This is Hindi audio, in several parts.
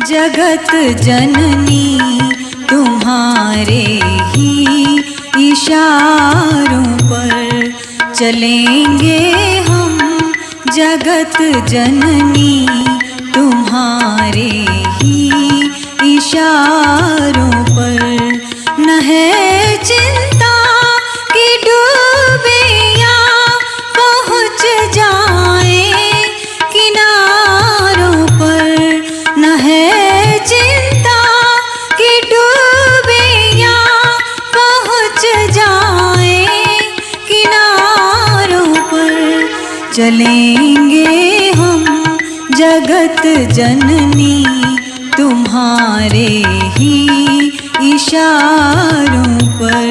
जगत जननी तुम्हारे ही इशारों पर चलेंगे हम। जगत जननी तुम्हारे ही इशारों पर न है चिंता कि डूबियां पहुँच जाएं किनारों पर। न है चिंता कि डूबियां पहुँच जाएं किनारों पर। चलेंगे हम जगत जननी तुम्हारे ही इशारों पर।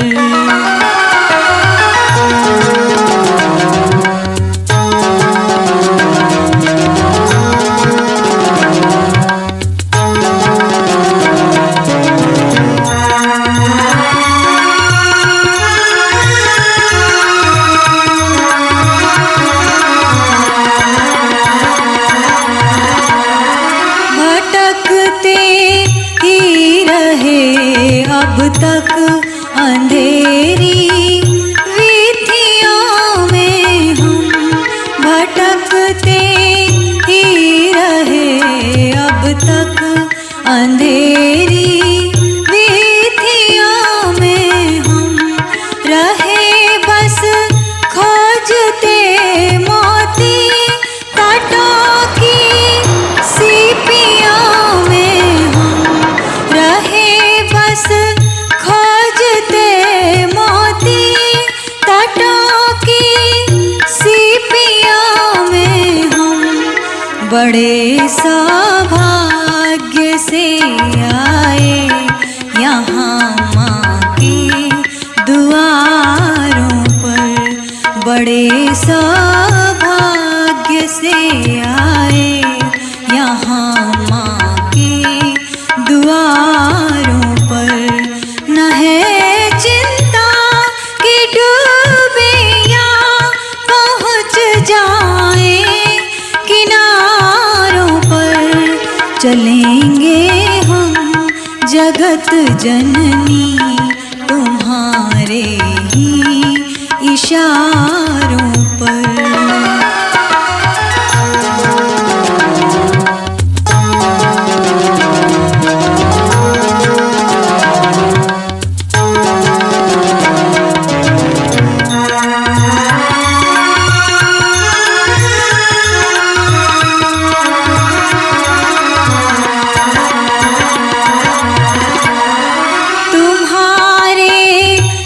अब तक अंधेरी वीथियों में हम भटकते ही रहे। अब तक अंधेरी वीथियों में हम रहे बस खोजते मोती तटों की सीपियों में हम रहे बस खोजते मोती तटों की सीपियों में हम। बड़े सौभाग्य से आए यहाँ माँ के दुआरों पर। बड़े सौभाग्य से आए यहाँ माँ के दुआरों पर। न है चिंता कि डूबियां पहुँच जाएं किनारों पर। चलेंगे हम जगत जननी तुम्हारे ही इशारों पर।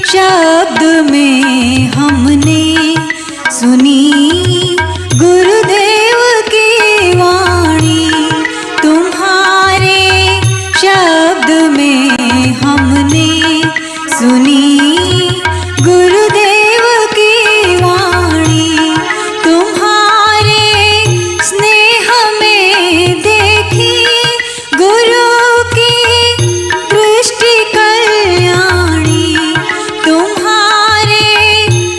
शब्द में हमने सुनी गुरुदेव की वाणी। तुम्हारे शब्द में हमने सुनी गुरुदेव की वाणी। तुम्हारे स्नेह में देखी गुरु की दृष्टि कल्याणी। तुम्हारे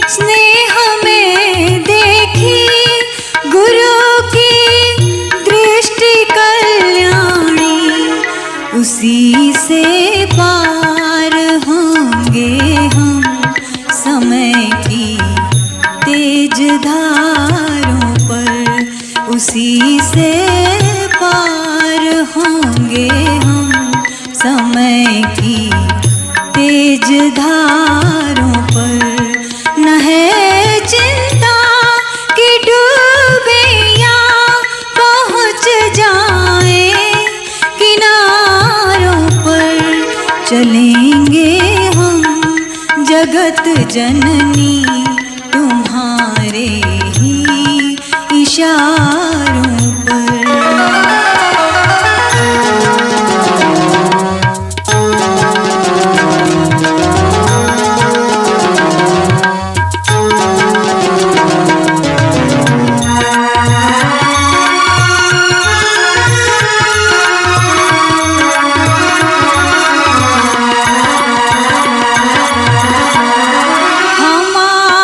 स्नेह में देखी गुरु की दृष्टि कल्याणी। उसी से पार होंगे हम समय की तेज धारों पर। उसी से पार होंगे हम समय की तेज धारों पर। न है चिंता कि डूबियां पहुँच जाएं किनारों पर। चलेंगे हम जगत जननी तुम्हारे ही इशारों पर। हमारे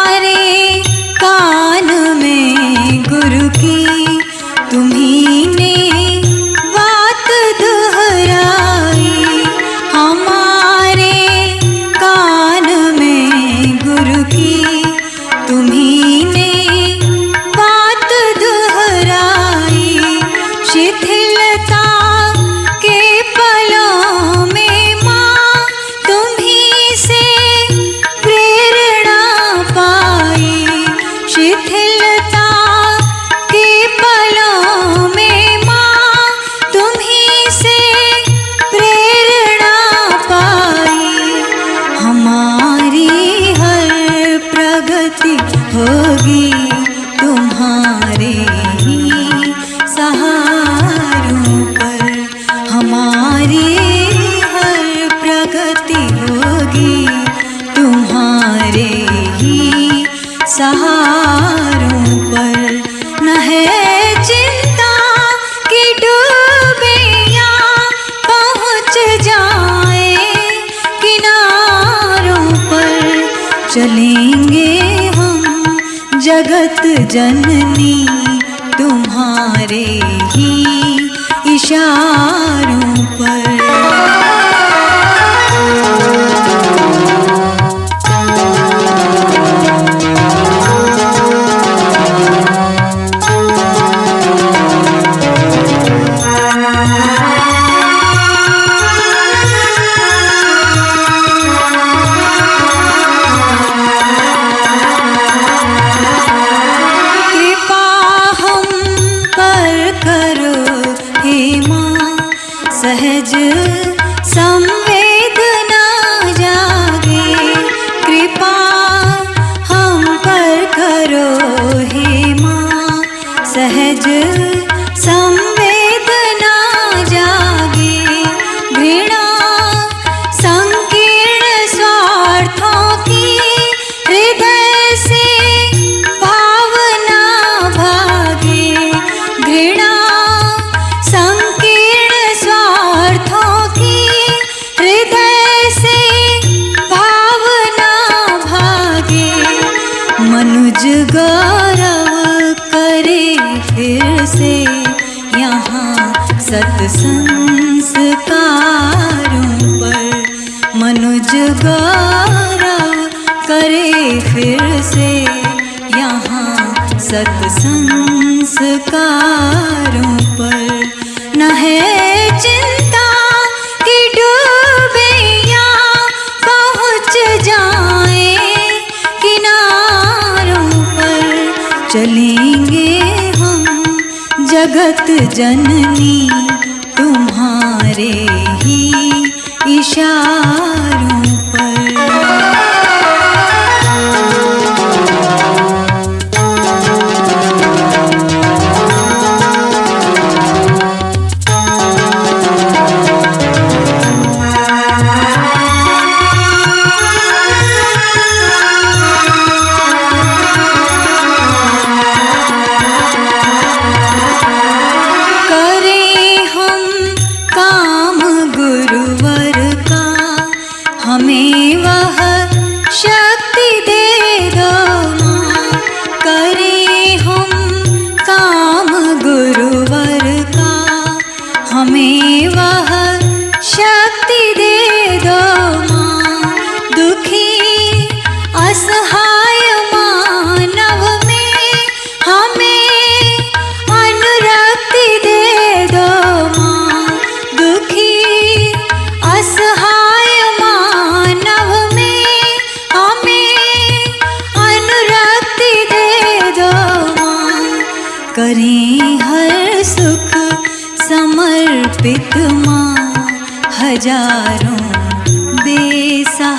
चलेंगे हम जगत जननी तुम्हारे ही इशारों पर। सहज संवेदना जागे, कृपा हम पर करो हे माँ। सहज संवेदना जागे, घृणा संकीर्ण स्वार्थों की हृदय से भावना भागे। घृणा मनुज गौरव करे फिर से यहाँ सत्संस्कारों पर। मनुज गौरव करे फिर से यहाँ सत्संस्कारों पर। न है चिंता कि डूबे या पहुँच जाए किनारों पर। चलेंगे हम जगत जननी तुम्हारे ही इशारों पर। हमें वह शक्ति दे दो माँ। करें हम काम गुरुवर का, हमें वह शक्ति दे दो माँ। दुखी असहाय मानव में हमें अनुरक्ति दे दो माँ। दुखी असहाय करें हर सुख समर्पित माँ। हजारों बेसहारों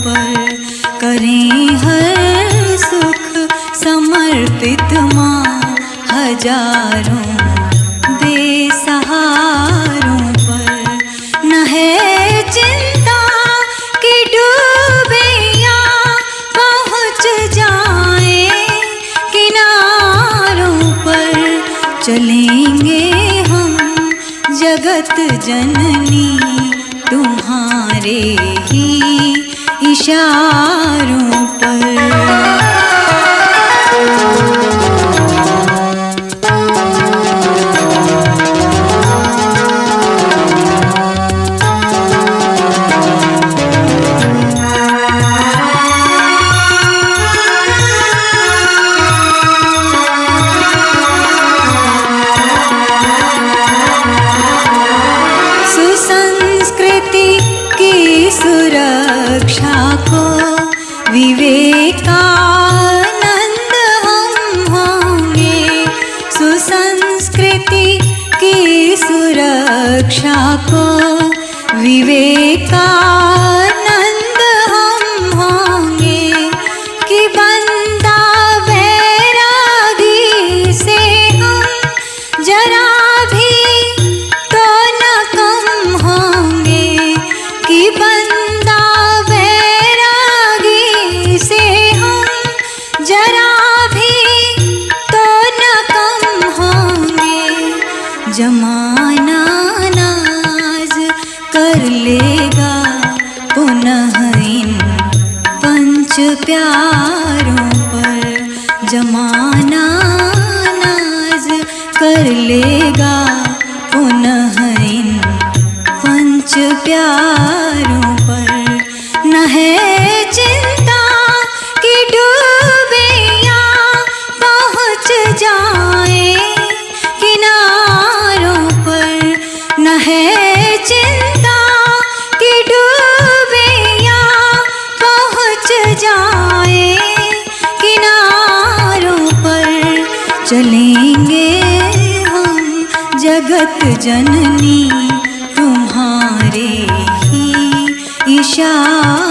पर करें हर सुख समर्पित माँ। हजारों बेसहारों पर न है चिंता कि डूबे या पहुँच जाए किनारों पर। चलेंगे हम जगत जननी तुम्हारे ही इशारों पर। सुसंस्कृति की सुरक्षा को विवेकानंद हम होंगे। सुसंस्कृति की सुरक्षा को विवेकानंद हम होंगे। कि बंदा वैरागी से हम जरा भी तो न कम होंगे। कि बंदा वैरागी से हम जरा भी तो न कम होंगे। जमाना नाज कर लेगा प्यारों पर जमाना नाज कर लेगा पुनः इन पंच प्यारों पर। न है चिंता कि डूबे या पहुँच जाए किनारों पर, न है चिंता कि डूबे या पहुँच जाए किनारों पर। चलेंगे हम जगत जननी तुम्हारे ही इशारों